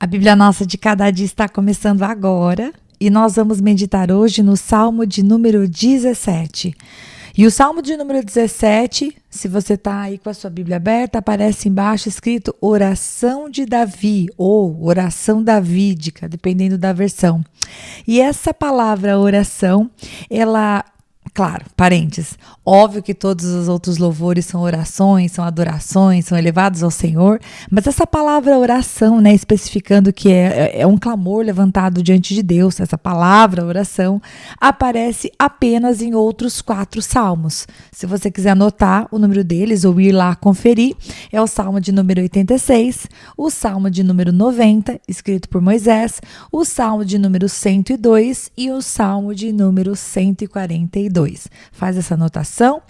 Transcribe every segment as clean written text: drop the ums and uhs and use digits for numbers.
A Bíblia Nossa de Cada Dia está começando agora e nós vamos meditar hoje no Salmo de número 17. E o Salmo de número 17, se você está aí com a sua Bíblia aberta, aparece embaixo escrito Oração de Davi ou Oração Davídica, dependendo da versão. E essa palavra oração, ela... Claro, parênteses, óbvio que todos os outros louvores são orações, são adorações, são elevados ao Senhor, mas essa palavra oração, né, especificando que é um clamor levantado diante de Deus, essa palavra oração aparece apenas em outros 4 salmos. Se você quiser anotar o número deles ou ir lá conferir, é o Salmo de número 86, o Salmo de número 90, escrito por Moisés, o Salmo de número 102 e o Salmo de número 142. Faz essa anotação.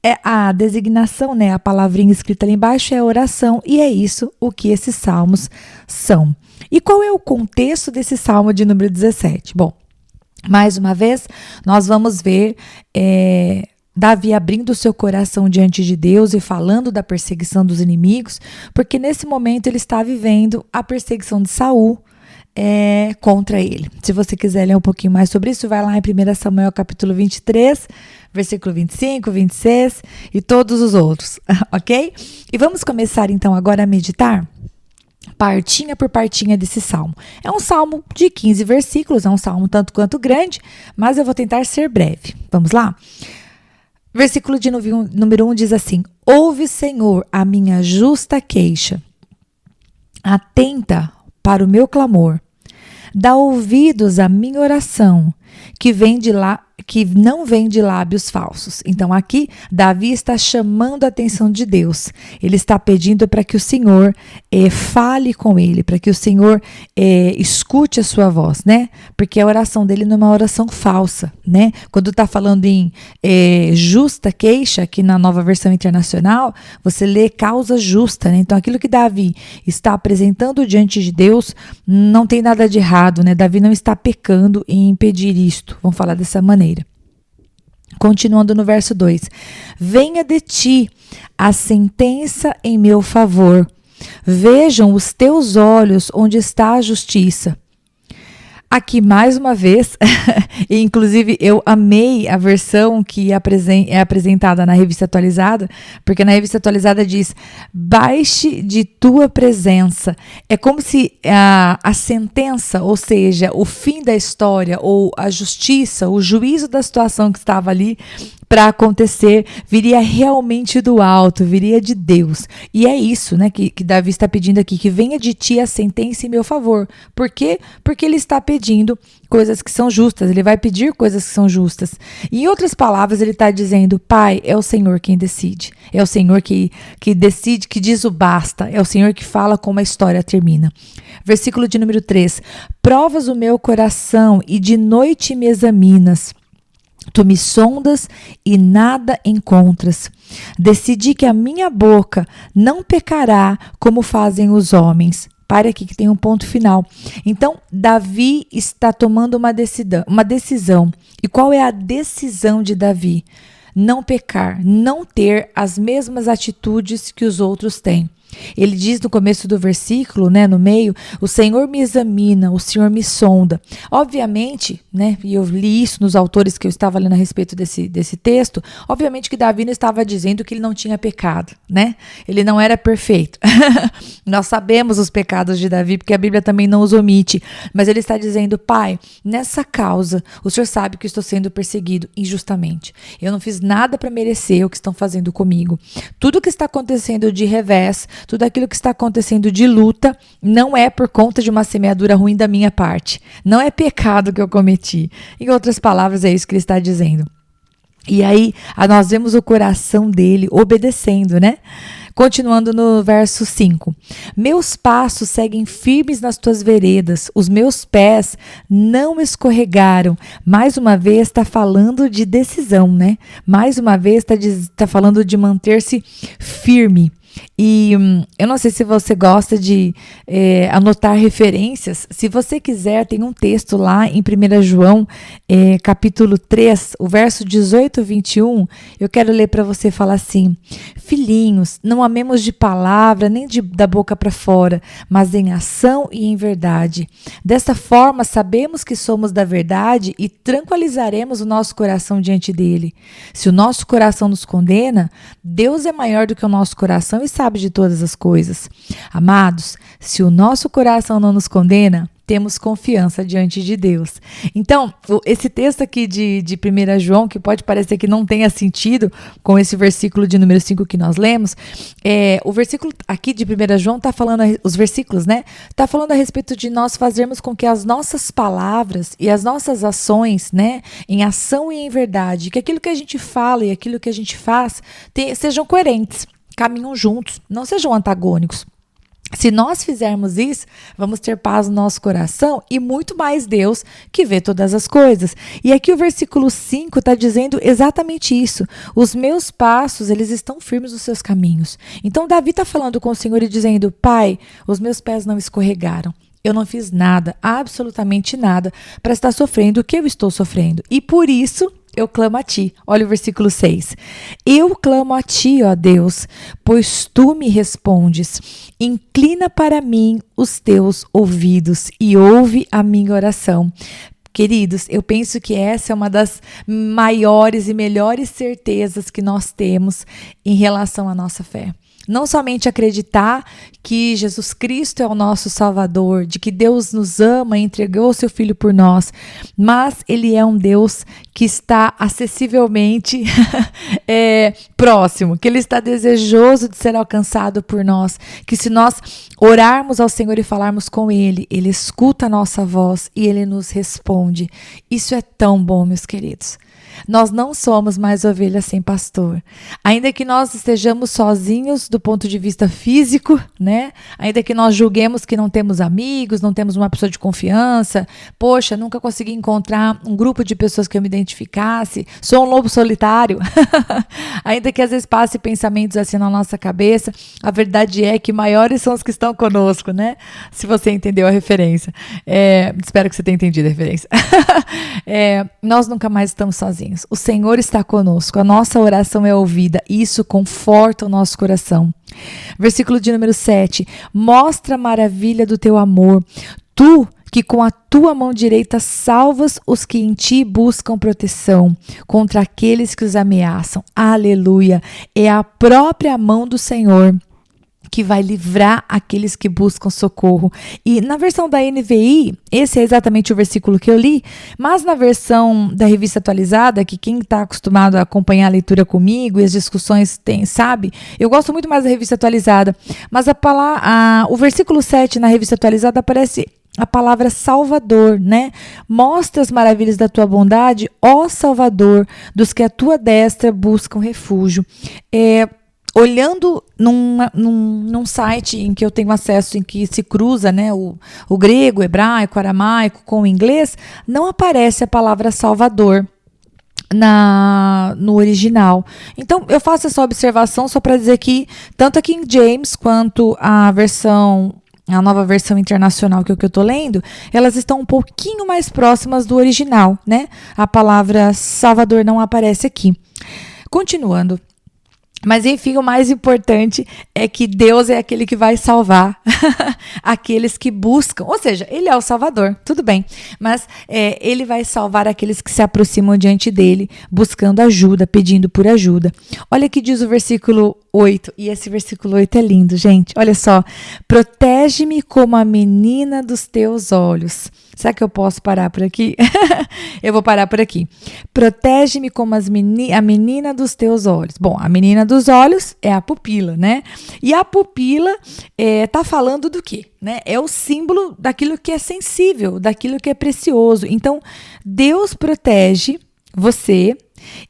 É a designação, né? A palavrinha escrita ali embaixo é oração e é isso o que esses salmos são. E qual é o contexto desse salmo de número 17? Bom, mais uma vez, nós vamos ver Davi abrindo o seu coração diante de Deus e falando da perseguição dos inimigos, porque nesse momento ele está vivendo a perseguição de Saul contra ele. Se você quiser ler um pouquinho mais sobre isso, vai lá em 1 Samuel capítulo 23, versículo 25, 26 e todos os outros, ok? E vamos começar então agora a meditar partinha por partinha desse salmo. É um salmo de 15 versículos, é um salmo tanto quanto grande, mas eu vou tentar ser breve. Vamos lá? Versículo de número 1 diz assim: Ouve, Senhor, a minha justa queixa. Atenta para o meu clamor. Dá ouvidos à minha oração, que não vem de lábios falsos. Então aqui Davi está chamando a atenção de Deus. Ele está pedindo para que o Senhor fale com ele, para que o Senhor escute a sua voz, né? Porque a oração dele não é uma oração falsa, né? Quando está falando em justa queixa, aqui na Nova Versão Internacional, você lê causa justa, né? Então aquilo que Davi está apresentando diante de Deus não tem nada de errado, né? Davi não está pecando em impedir isto. Vamos falar dessa maneira. Continuando no verso 2. Venha de ti a sentença em meu favor. Vejam os teus olhos onde está a justiça. Aqui, mais uma vez, e inclusive eu amei a versão que é apresentada na Revista Atualizada, porque na Revista Atualizada diz, baixe de tua presença. É como se a sentença, ou seja, o fim da história, ou a justiça, o juízo da situação que estava ali para acontecer, viria realmente do alto, viria de Deus. E é isso, né, que Davi está pedindo aqui, que venha de ti a sentença em meu favor. Por quê? Porque ele está pedindo coisas que são justas, ele vai pedir coisas que são justas. E em outras palavras, ele está dizendo, Pai, é o Senhor quem decide, é o Senhor que decide, que diz o basta, é o Senhor que fala como a história termina. Versículo de número 3, provas o meu coração e de noite me examinas. Tu me sondas e nada encontras. Decidi que a minha boca não pecará como fazem os homens. Para aqui que tem um ponto final. Então, Davi está tomando uma decisão. E qual é a decisão de Davi? Não pecar, não ter as mesmas atitudes que os outros têm. Ele diz no começo do versículo, né, no meio, o Senhor me examina, o Senhor me sonda. Obviamente, né, e eu li isso nos autores que eu estava lendo a respeito desse texto, obviamente que Davi não estava dizendo que ele não tinha pecado, né? Ele não era perfeito. Nós sabemos os pecados de Davi, porque a Bíblia também não os omite, mas ele está dizendo, Pai, nessa causa, o Senhor sabe que eu estou sendo perseguido injustamente. Eu não fiz nada para merecer o que estão fazendo comigo. Tudo que está acontecendo de revés, tudo aquilo que está acontecendo de luta não é por conta de uma semeadura ruim da minha parte. Não é pecado que eu cometi. Em outras palavras, é isso que ele está dizendo. E aí, nós vemos o coração dele obedecendo, né? Continuando no verso 5. Meus passos seguem firmes nas tuas veredas, os meus pés não escorregaram. Mais uma vez está falando de decisão, né? Mais uma vez está falando de manter-se firme. E eu não sei se você gosta de anotar referências. Se você quiser, tem um texto lá em 1 João, capítulo 3, o verso 18 e 21. Eu quero ler para você falar assim: Filhinhos, não amemos de palavra nem da boca para fora, mas em ação e em verdade. Desta forma, sabemos que somos da verdade e tranquilizaremos o nosso coração diante dele. Se o nosso coração nos condena, Deus é maior do que o nosso coração e sabe de todas as coisas. Amados, se o nosso coração não nos condena, temos confiança diante de Deus. Então, esse texto aqui de 1 João, que pode parecer que não tenha sentido com esse versículo de número 5 que nós lemos, o versículo aqui de 1 João está falando, os versículos, né? Está falando a respeito de nós fazermos com que as nossas palavras e as nossas ações, né, em ação e em verdade, que aquilo que a gente fala e aquilo que a gente faz sejam coerentes, caminham juntos, não sejam antagônicos. Se nós fizermos isso, vamos ter paz no nosso coração e muito mais Deus que vê todas as coisas. E aqui o versículo 5 está dizendo exatamente isso. Os meus passos, eles estão firmes nos seus caminhos. Então Davi está falando com o Senhor e dizendo: Pai, os meus pés não escorregaram. Eu não fiz nada, absolutamente nada, para estar sofrendo o que eu estou sofrendo. E por isso eu clamo a ti. Olha o versículo 6. Eu clamo a ti, ó Deus, pois tu me respondes. Inclina para mim os teus ouvidos e ouve a minha oração. Queridos, eu penso que essa é uma das maiores e melhores certezas que nós temos em relação à nossa fé. Não somente acreditar que Jesus Cristo é o nosso Salvador, de que Deus nos ama e entregou o seu Filho por nós, mas Ele é um Deus que está acessivelmente próximo, que Ele está desejoso de ser alcançado por nós, que se nós orarmos ao Senhor e falarmos com Ele, Ele escuta a nossa voz e Ele nos responde. Isso é tão bom, meus queridos. Nós não somos mais ovelhas sem pastor. Ainda que nós estejamos sozinhos do ponto de vista físico, né? Ainda que nós julguemos que não temos amigos, não temos uma pessoa de confiança. Poxa, nunca consegui encontrar um grupo de pessoas que eu me identificasse. Sou um lobo solitário. Ainda que às vezes passe pensamentos assim na nossa cabeça, a verdade é que maiores são os que estão conosco, né? Se você entendeu a referência. Espero que você tenha entendido a referência. Nós nunca mais estamos sozinhos. O Senhor está conosco, a nossa oração é ouvida, e isso conforta o nosso coração. Versículo de número 7. Mostra a maravilha do teu amor, tu que com a tua mão direita salvas os que em ti buscam proteção contra aqueles que os ameaçam. Aleluia! É a própria mão do Senhor que vai livrar aqueles que buscam socorro. E na versão da NVI, esse é exatamente o versículo que eu li, mas na versão da Revista Atualizada, que quem está acostumado a acompanhar a leitura comigo e as discussões sabe, eu gosto muito mais da Revista Atualizada, mas o versículo 7 na Revista Atualizada aparece a palavra Salvador, né? Mostra as maravilhas da tua bondade, ó Salvador, dos que a tua destra buscam refúgio. Olhando num site em que eu tenho acesso, em que se cruza, né, o grego, o hebraico, o aramaico com o inglês, não aparece a palavra Salvador no original. Então, eu faço essa observação só para dizer que, tanto a King James quanto a nova versão internacional que eu estou lendo, elas estão um pouquinho mais próximas do original, né? A palavra Salvador não aparece aqui. Continuando. Mas enfim, o mais importante é que Deus é aquele que vai salvar aqueles que buscam, ou seja, Ele é o Salvador, tudo bem, mas Ele vai salvar aqueles que se aproximam diante dEle, buscando ajuda, pedindo por ajuda. Olha o que diz o versículo 8, e esse versículo 8 é lindo, gente, olha só: protege-me como a menina dos teus olhos. Será que eu posso parar por aqui? Eu vou parar por aqui. Protege-me como a menina dos teus olhos. Bom, a menina dos olhos é a pupila, né? E a pupila tá falando do quê? Né? É o símbolo daquilo que é sensível, daquilo que é precioso. Então, Deus protege você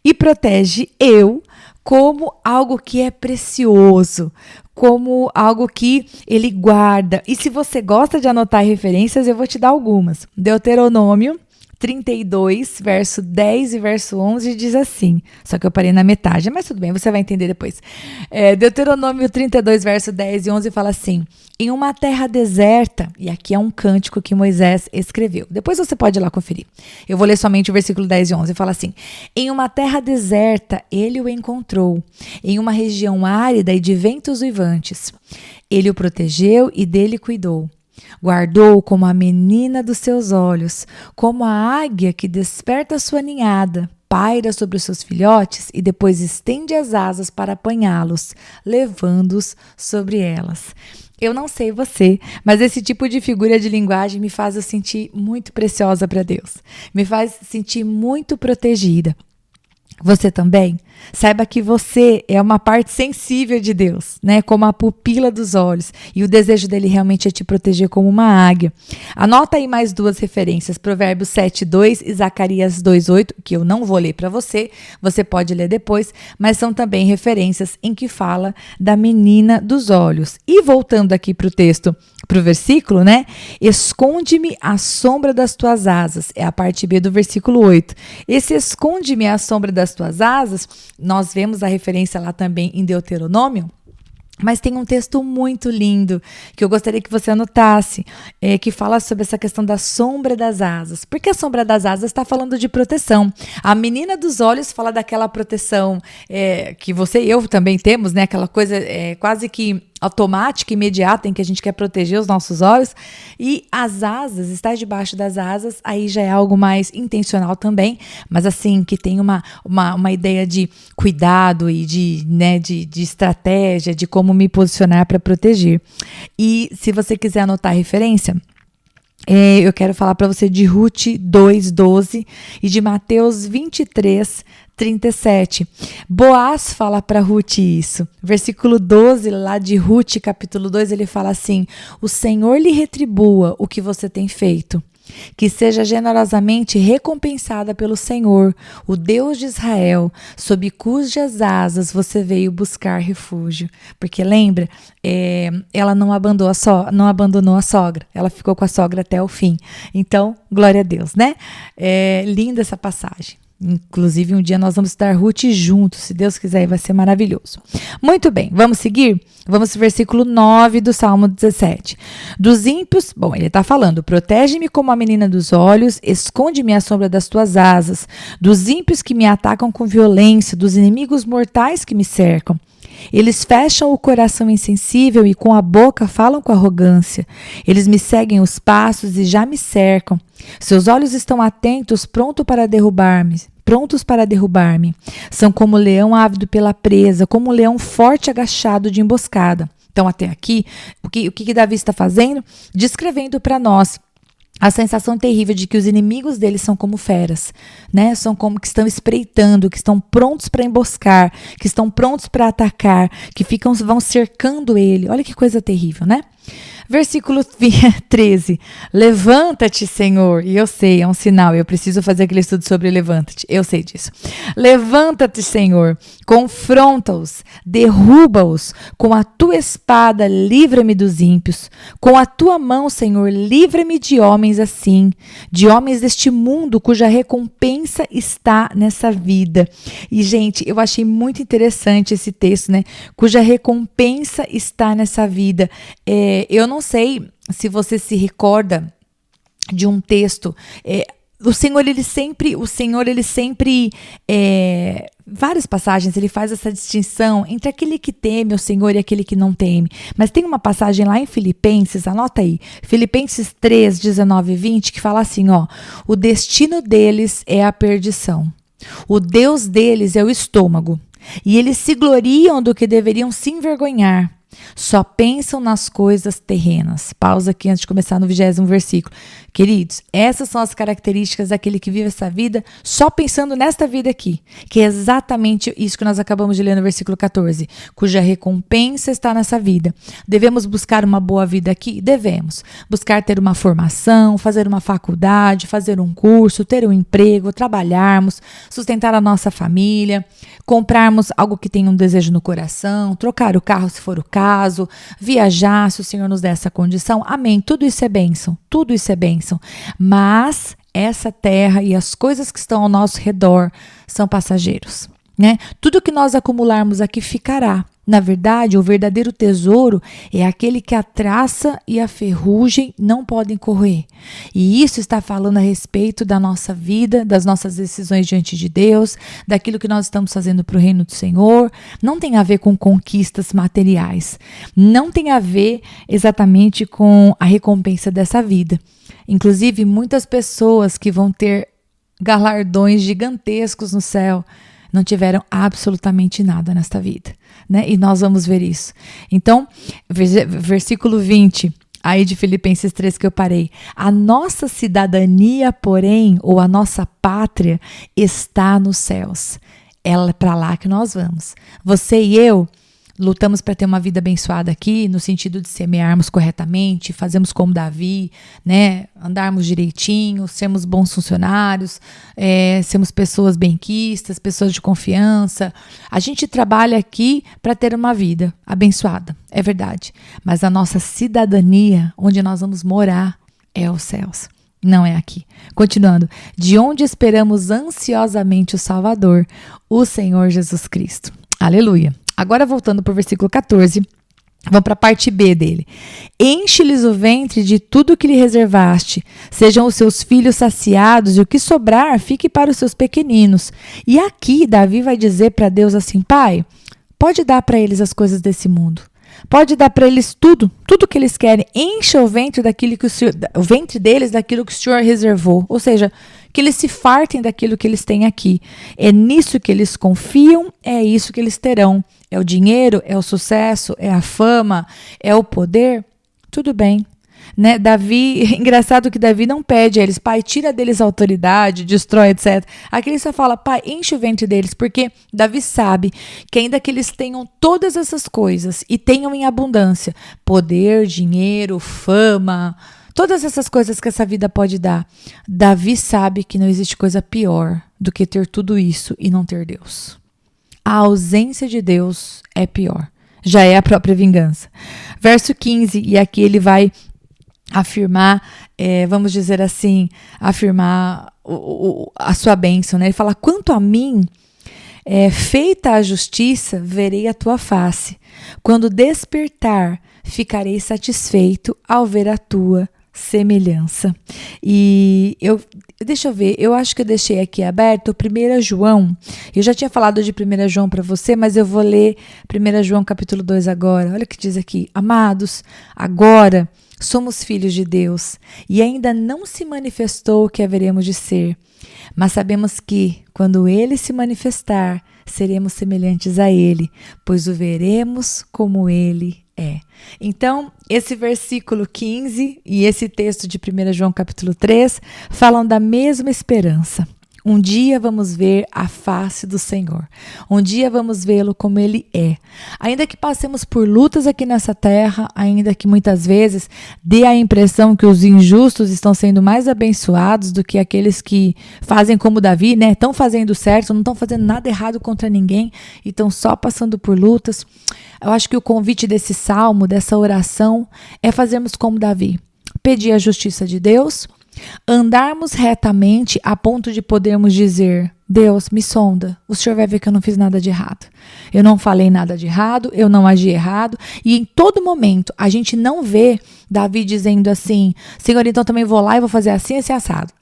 e protege eu como algo que é precioso, como algo que Ele guarda. E se você gosta de anotar referências, eu vou te dar algumas. Deuteronômio 32, verso 10 e verso 11 diz assim, só que eu parei na metade, mas tudo bem, você vai entender depois. Deuteronômio 32, verso 10 e 11 fala assim, em uma terra deserta, e aqui é um cântico que Moisés escreveu, depois você pode ir lá conferir, eu vou ler somente o versículo 10 e 11, fala assim, em uma terra deserta ele o encontrou, em uma região árida e de ventos uivantes, ele o protegeu e dele cuidou. Guardou como a menina dos seus olhos, como a águia que desperta sua ninhada, paira sobre os seus filhotes e depois estende as asas para apanhá-los, levando-os sobre elas. Eu não sei você, mas esse tipo de figura de linguagem me faz eu sentir muito preciosa para Deus, me faz sentir muito protegida. Você também? Saiba que você é uma parte sensível de Deus, né? Como a pupila dos olhos. E o desejo dele realmente é te proteger como uma águia. Anota aí mais duas referências, Provérbios 7:2 e Zacarias 2:8, que eu não vou ler para você, você pode ler depois, mas são também referências em que fala da menina dos olhos. E voltando aqui para o texto, para o versículo, né? Esconde-me à sombra das tuas asas. É a parte B do versículo 8. Esse esconde-me à sombra das tuas asas, nós vemos a referência lá também em Deuteronômio, mas tem um texto muito lindo que eu gostaria que você anotasse, que fala sobre essa questão da sombra das asas. Porque a sombra das asas está falando de proteção. A menina dos olhos fala daquela proteção que você e eu também temos, né? Aquela coisa quase que automática, imediata, em que a gente quer proteger os nossos olhos. E as asas, estar debaixo das asas, aí já é algo mais intencional também, mas assim, que tem uma ideia de cuidado e de estratégia, de como me posicionar para proteger. E se você quiser anotar a referência, eu quero falar para você de Ruth 2:12 e de Mateus 23:37. Boaz fala para Ruth isso. Versículo 12 lá de Ruth, capítulo 2, ele fala assim: o Senhor lhe retribua o que você tem feito. Que seja generosamente recompensada pelo Senhor, o Deus de Israel, sob cujas asas você veio buscar refúgio. Porque lembra, ela não abandonou a sogra, ela ficou com a sogra até o fim. Então, glória a Deus, né? Linda essa passagem. Inclusive, um dia nós vamos estudar Ruth juntos, se Deus quiser, vai ser maravilhoso. Muito bem, vamos seguir? Vamos para o versículo 9 do Salmo 17. Dos ímpios, ele está falando, protege-me como a menina dos olhos, esconde-me à sombra das tuas asas, dos ímpios que me atacam com violência, dos inimigos mortais que me cercam. Eles fecham o coração insensível e com a boca falam com arrogância. Eles me seguem os passos e já me cercam. Seus olhos estão atentos, prontos para derrubar-me. São como leão ávido pela presa, como um leão forte agachado de emboscada. Então, até aqui, o que Davi está fazendo? Descrevendo para nós a sensação terrível de que os inimigos dele são como feras, né? São como que estão espreitando, que estão prontos para emboscar, que estão prontos para atacar, que vão cercando ele. Olha que coisa terrível, né? Versículo 13. Levanta-te, Senhor. E eu sei, é um sinal. Eu preciso fazer aquele estudo sobre levanta-te. Eu sei disso. Levanta-te, Senhor. Confronta-os. Derruba-os. Com a tua espada, livra-me dos ímpios. Com a tua mão, Senhor, livra-me de homens assim. De homens deste mundo cuja recompensa está nessa vida. E, gente, eu achei muito interessante esse texto, né? Cuja recompensa está nessa vida. Eu não sei se você se recorda de um texto. O Senhor, ele sempre, várias passagens, ele faz essa distinção entre aquele que teme o Senhor e aquele que não teme. Mas tem uma passagem lá em Filipenses, anota aí, Filipenses 3, 19 e 20, que fala assim, o destino deles é a perdição. O Deus deles é o estômago. E eles se gloriam do que deveriam se envergonhar. Só pensam nas coisas terrenas. Pausa aqui antes de começar no 20º versículo. Queridos, essas são as características daquele que vive essa vida só pensando nesta vida aqui, que é exatamente isso que nós acabamos de ler no versículo 14, cuja recompensa está nessa vida. Devemos buscar uma boa vida aqui? Devemos. Buscar ter uma formação, fazer uma faculdade, fazer um curso, ter um emprego, trabalharmos, sustentar a nossa família, comprarmos algo que tenha um desejo no coração, trocar o carro se for o caso, viajar se o Senhor nos der essa condição. Amém. Tudo isso é bênção. Tudo isso é bênção. Mas essa terra e as coisas que estão ao nosso redor são passageiros, né? Tudo que nós acumularmos aqui ficará. Na verdade, o verdadeiro tesouro é aquele que a traça e a ferrugem não podem corroer. E isso está falando a respeito da nossa vida, das nossas decisões diante de Deus, daquilo que nós estamos fazendo para o reino do Senhor. Não tem a ver com conquistas materiais. Não tem a ver exatamente com a recompensa dessa vida. Inclusive, muitas pessoas que vão ter galardões gigantescos no céu não tiveram absolutamente nada nesta vida, né? E nós vamos ver isso. Então, versículo 20, aí de Filipenses 3 que eu parei. A nossa cidadania, porém, ou a nossa pátria, está nos céus. É para lá que nós vamos. Você e eu lutamos para ter uma vida abençoada aqui, no sentido de semearmos corretamente, fazermos como Davi, né? Andarmos direitinho, sermos bons funcionários, sermos pessoas benquistas, pessoas de confiança. A gente trabalha aqui para ter uma vida abençoada, é verdade. Mas a nossa cidadania, onde nós vamos morar, é os céus. Não é aqui. Continuando. De onde esperamos ansiosamente o Salvador, o Senhor Jesus Cristo. Aleluia. Agora voltando para o versículo 14, vamos para a parte B dele. Enche-lhes o ventre de tudo que lhe reservaste, sejam os seus filhos saciados, e o que sobrar fique para os seus pequeninos. E aqui Davi vai dizer para Deus assim: Pai, pode dar para eles as coisas desse mundo. Pode dar para eles tudo que eles querem. Encha o ventre o ventre deles daquilo que o Senhor reservou. Ou seja, que eles se fartem daquilo que eles têm aqui. É nisso que eles confiam, é isso que eles terão. É o dinheiro, é o sucesso, é a fama, é o poder. Tudo bem. Né? Davi, engraçado que Davi não pede a eles, pai, tira deles a autoridade, destrói, etc. Aqui ele só fala, pai, enche o ventre deles, porque Davi sabe que ainda que eles tenham todas essas coisas e tenham em abundância, poder, dinheiro, fama, todas essas coisas que essa vida pode dar, Davi sabe que não existe coisa pior do que ter tudo isso e não ter Deus. A ausência de Deus é pior, já é a própria vingança. Verso 15, e aqui ele vai afirmar, vamos dizer assim, afirmar a sua bênção, né? Ele fala, quanto a mim, feita a justiça, verei a tua face. Quando despertar, ficarei satisfeito ao ver a tua semelhança. E deixa eu ver, eu acho que eu deixei aqui aberto 1 João. Eu já tinha falado de 1 João para você, mas eu vou ler 1 João capítulo 2 agora. Olha o que diz aqui. Amados, agora somos filhos de Deus e ainda não se manifestou o que haveremos de ser, mas sabemos que, quando Ele se manifestar, seremos semelhantes a Ele, pois o veremos como Ele é. Então, esse versículo 15 e esse texto de 1 João capítulo 3 falam da mesma esperança. Um dia vamos ver a face do Senhor. Um dia vamos vê-lo como Ele é. Ainda que passemos por lutas aqui nessa terra, ainda que muitas vezes dê a impressão que os injustos estão sendo mais abençoados do que aqueles que fazem como Davi, né? Estão fazendo certo, não estão fazendo nada errado contra ninguém e estão só passando por lutas. Eu acho que o convite desse salmo, dessa oração, é fazermos como Davi. Pedir a justiça de Deus, andarmos retamente a ponto de podermos dizer, Deus, me sonda, o Senhor vai ver que eu não fiz nada de errado. Eu não falei nada de errado, eu não agi errado. E em todo momento, a gente não vê Davi dizendo assim, Senhor, então também vou lá e vou fazer assim, esse assado.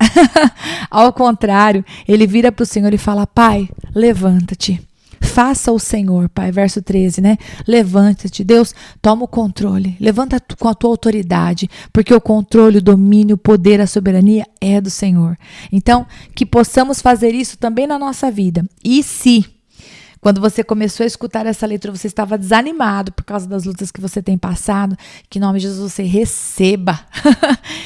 Ao contrário, ele vira para o Senhor e fala, Pai, levanta-te. Faça o Senhor, Pai, verso 13, né? Levanta-te, Deus, toma o controle, levanta com a tua autoridade, porque o controle, o domínio, o poder, a soberania é do Senhor. Então, que possamos fazer isso também na nossa vida. E se, quando você começou a escutar essa leitura, você estava desanimado por causa das lutas que você tem passado, que em nome de Jesus você receba,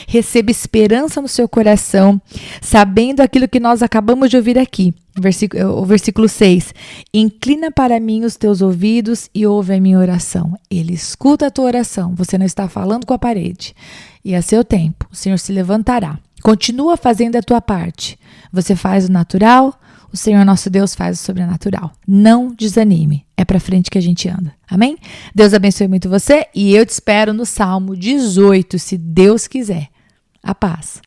receba esperança no seu coração, sabendo aquilo que nós acabamos de ouvir aqui. O versículo 6, inclina para mim os teus ouvidos e ouve a minha oração. Ele escuta a tua oração, você não está falando com a parede. E a seu tempo, o Senhor se levantará. Continua fazendo a tua parte. Você faz o natural, o Senhor nosso Deus faz o sobrenatural. Não desanime, é para frente que a gente anda. Amém? Deus abençoe muito você e eu te espero no Salmo 18, se Deus quiser. A paz.